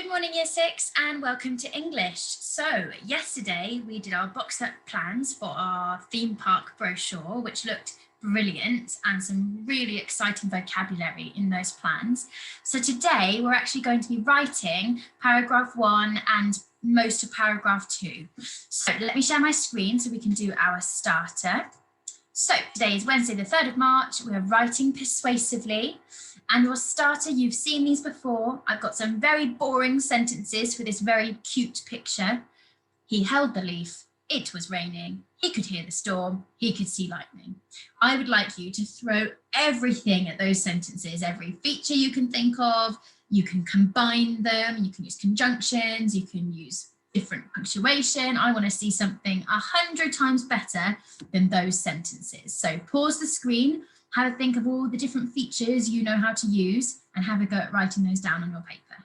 Good morning, Year 6, and welcome to English. So yesterday we did our box set plans for our theme park brochure, which looked brilliant and some really exciting vocabulary in those plans. So today we're actually going to be writing paragraph 1 and most of paragraph 2. So let me share my screen so we can do our starter. So today is Wednesday, the 3rd of March. We're writing persuasively. And your starter, you've seen these before. I've got some very boring sentences for this very cute picture. He held the leaf. It was raining. He could hear the storm. He could see lightning. I would like you to throw everything at those sentences, every feature you can think of. You can combine them. You can use conjunctions. You can use different punctuation. I want to see something 100 times better than those sentences. So pause the screen. Have a think of all the different features you know how to use and have a go at writing those down on your paper.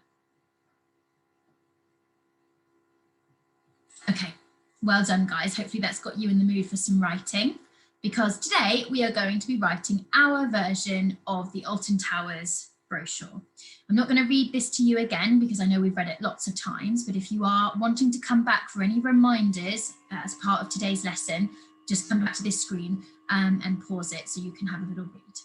Okay, well done guys. Hopefully that's got you in the mood for some writing, because today we are going to be writing our version of the Alton Towers brochure. I'm not going to read this to you again because I know we've read it lots of times, but if you are wanting to come back for any reminders as part of today's lesson, just come back to this screen and pause it so you can have a little read.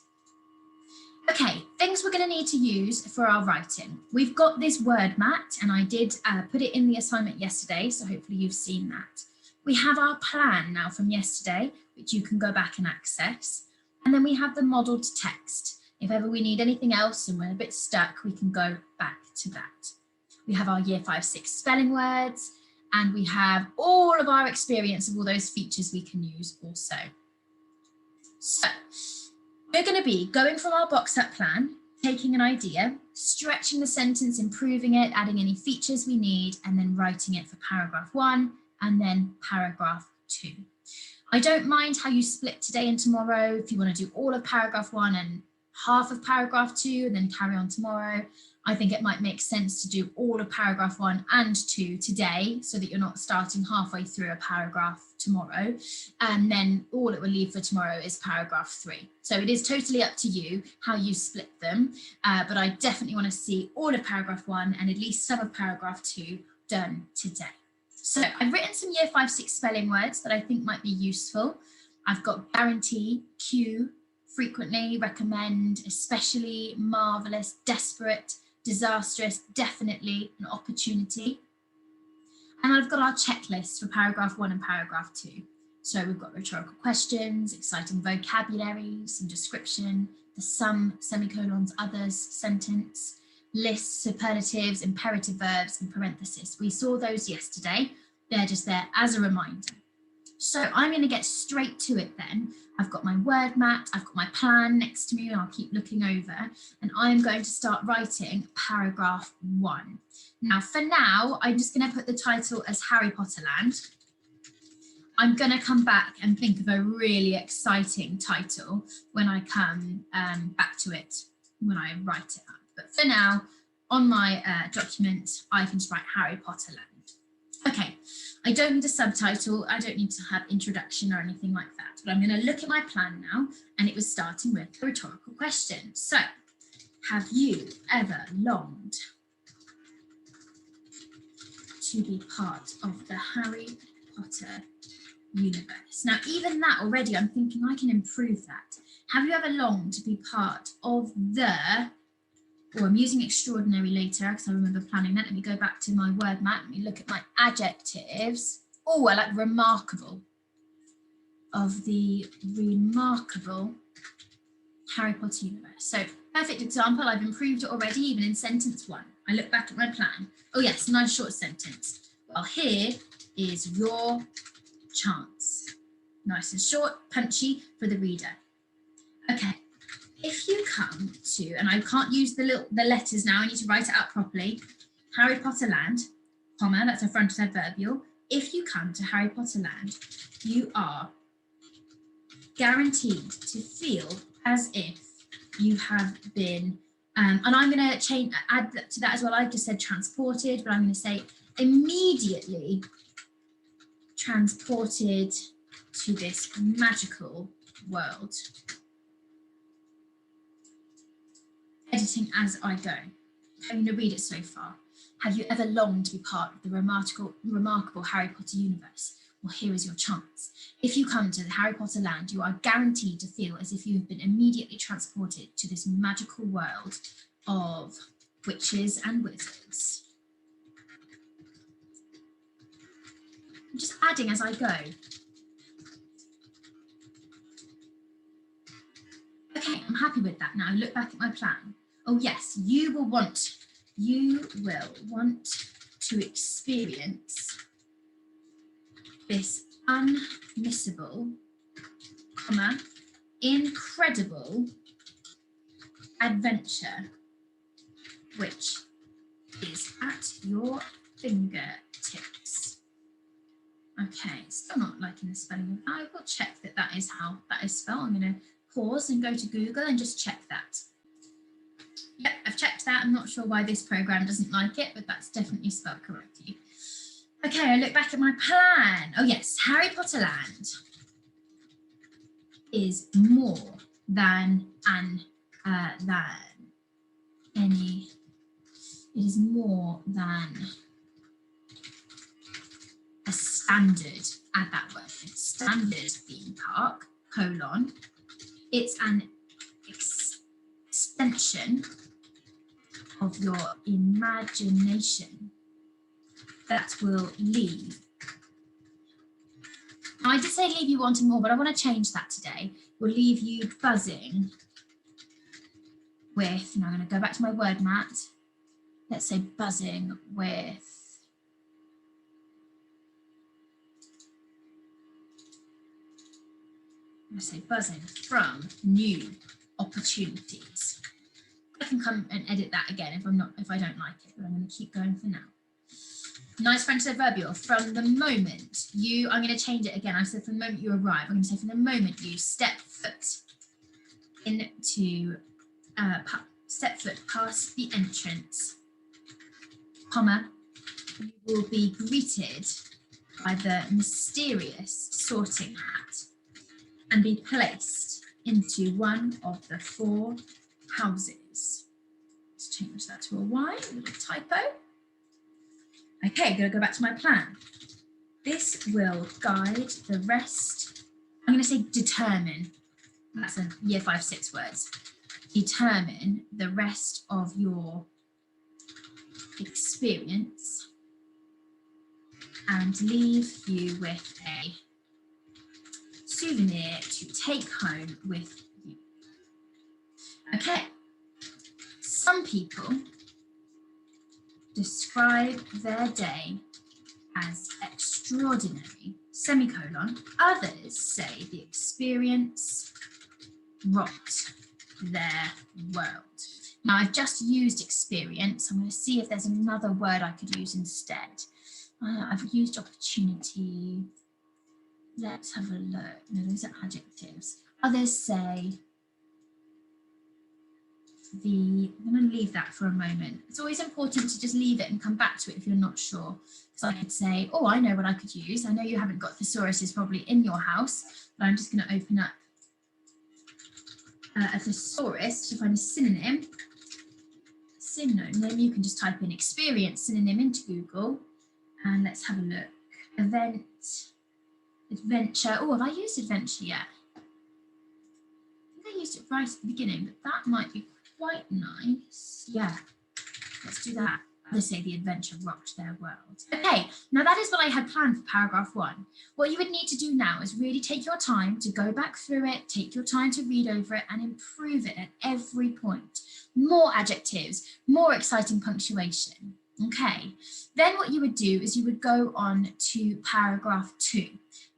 Okay, things we're going to need to use for our writing. We've got this word mat, and I did put it in the assignment yesterday, so hopefully you've seen that. We have our plan now from yesterday, which you can go back and access. And then we have the modelled text. If ever we need anything else and we're a bit stuck, we can go back to that. We have our Year 5-6 spelling words, and we have all of our experience of all those features we can use also. So we're going to be going from our box set plan, taking an idea, stretching the sentence, improving it, adding any features we need, and then writing it for paragraph 1 and then paragraph 2. I don't mind how you split today and tomorrow. If you want to do all of paragraph 1 and half of paragraph 2 and then carry on tomorrow, I think it might make sense to do all of paragraph 1 and 2 today so that you're not starting halfway through a paragraph tomorrow, and then all it will leave for tomorrow is paragraph 3. So it is totally up to you how you split them, but I definitely want to see all of paragraph 1 and at least some of paragraph 2 done today. So I've written some Year 5-6 spelling words that I think might be useful. I've got guarantee, cue, frequently, recommend, especially, marvellous, desperate, disastrous, definitely, an opportunity. And I've got our checklist for paragraph 1 and paragraph 2. So we've got rhetorical questions, exciting vocabulary, some description, the some, semicolons, others, sentence, lists, superlatives, imperative verbs, and parenthesis. We saw those yesterday. They're just there as a reminder. So I'm going to get straight to it then. I've got my word mat, I've got my plan next to me, and I'll keep looking over, and I'm going to start writing paragraph 1. Now, for now, I'm just going to put the title as Harry Potter Land. I'm going to come back and think of a really exciting title when I come back to it, when I write it up. But for now, on my document, I can just write Harry Potter Land. Okay, I don't need a subtitle, I don't need to have introduction or anything like that, but I'm going to look at my plan now, and it was starting with a rhetorical question. So, have you ever longed to be part of the Harry Potter universe? Now, even that already, I'm thinking I can improve that. Have you ever longed to be part of the, or I'm using extraordinary later because I remember planning that. Let me go back to my word mat. Let me look at my adjectives. Oh, I like remarkable. Of the remarkable Harry Potter universe. So perfect example. I've improved it already, even in sentence 1. I look back at my plan. Oh yes, nice short sentence. Well, here is your chance. Nice and short, punchy for the reader. Okay. If you come to, and I can't use the letters now, I need to write it out properly. Harry Potter Land, comma, that's a frontal adverbial. If you come to Harry Potter Land, you are guaranteed to feel as if you have been, and I'm going to add to that as well. I've just said transported, but I'm going to say immediately transported to this magical world. Editing as I go. I'm going to read it so far. Have you ever longed to be part of the remarkable Harry Potter universe? Well, here is your chance. If you come to the Harry Potter land, you are guaranteed to feel as if you have been immediately transported to this magical world of witches and wizards. I'm just adding as I go. Okay, I'm happy with that now. Look back at my plan. Oh yes, you will want to experience this unmissable, incredible adventure, which is at your fingertips. Okay, still not liking the spelling. I will check that that is how that is spelled. I'm going to pause and go to Google and just check that. Yep, I've checked that. I'm not sure why this program doesn't like it, but that's definitely spelled correctly. Okay, I look back at my plan. Oh yes, Harry Potter Land is more than it is more than a standard, add that word, standard theme park, : it's an extension of your imagination that will leave. I did say leave you wanting more, but I want to change that today. Will leave you buzzing with, now I'm going to go back to my word mat. Let's say buzzing with from new opportunities. I can come and edit that again if I don't like it, but I'm going to keep going for now. Nice French adverbial. From the moment I'm going to change it again. I said from the moment you arrive. I'm going to say from the moment you step foot past the entrance, you will be greeted by the mysterious sorting hat and be placed into one of the 4 houses. Let's change that to a Y, a little typo. Okay, going to go back to my plan. This will guide the rest. I'm going to say determine. That's a year 5-6 words. Determine the rest of your experience and leave you with a souvenir to take home with you. Okay, some people describe their day as extraordinary, : others say the experience rocked their world. Now I've just used experience. I'm going to see if there's another word I could use instead. I've used opportunity. Let's have a look. No, those are adjectives. Others say I'm going to leave that for a moment. It's always important to just leave it and come back to it if you're not sure. So I could say, oh, I know what I could use. I know you haven't got thesauruses probably in your house, but I'm just going to open up a thesaurus to find a synonym. Then you can just type in experience synonym into Google and let's have a look. Adventure. Oh, have I used adventure yet? I think I used it right at the beginning, but that might be quite nice. Yeah, let's do that. They say the adventure rocked their world. Okay, now that is what I had planned for paragraph 1. What you would need to do now is really take your time to go back through it, take your time to read over it and improve it at every point. More adjectives, more exciting punctuation. Okay, then what you would do is you would go on to paragraph 2.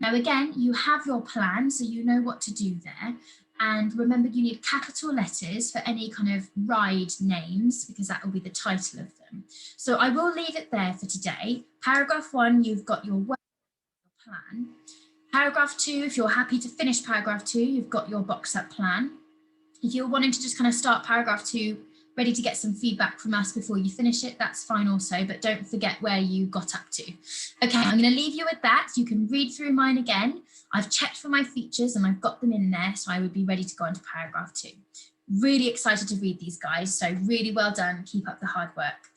Now again, you have your plan, so you know what to do there. And remember, you need capital letters for any kind of ride names, because that will be the title of them. So I will leave it there for today. Paragraph 1, you've got your word plan. Paragraph 2, if you're happy to finish paragraph 2, you've got your box up plan. If you're wanting to just kind of start paragraph 2, ready to get some feedback from us before you finish it, that's fine also, but don't forget where you got up to. Okay, I'm going to leave you with that. You can read through mine again. I've checked for my features and I've got them in there, so I would be ready to go on to paragraph 2. Really excited to read these guys, so really well done. Keep up the hard work.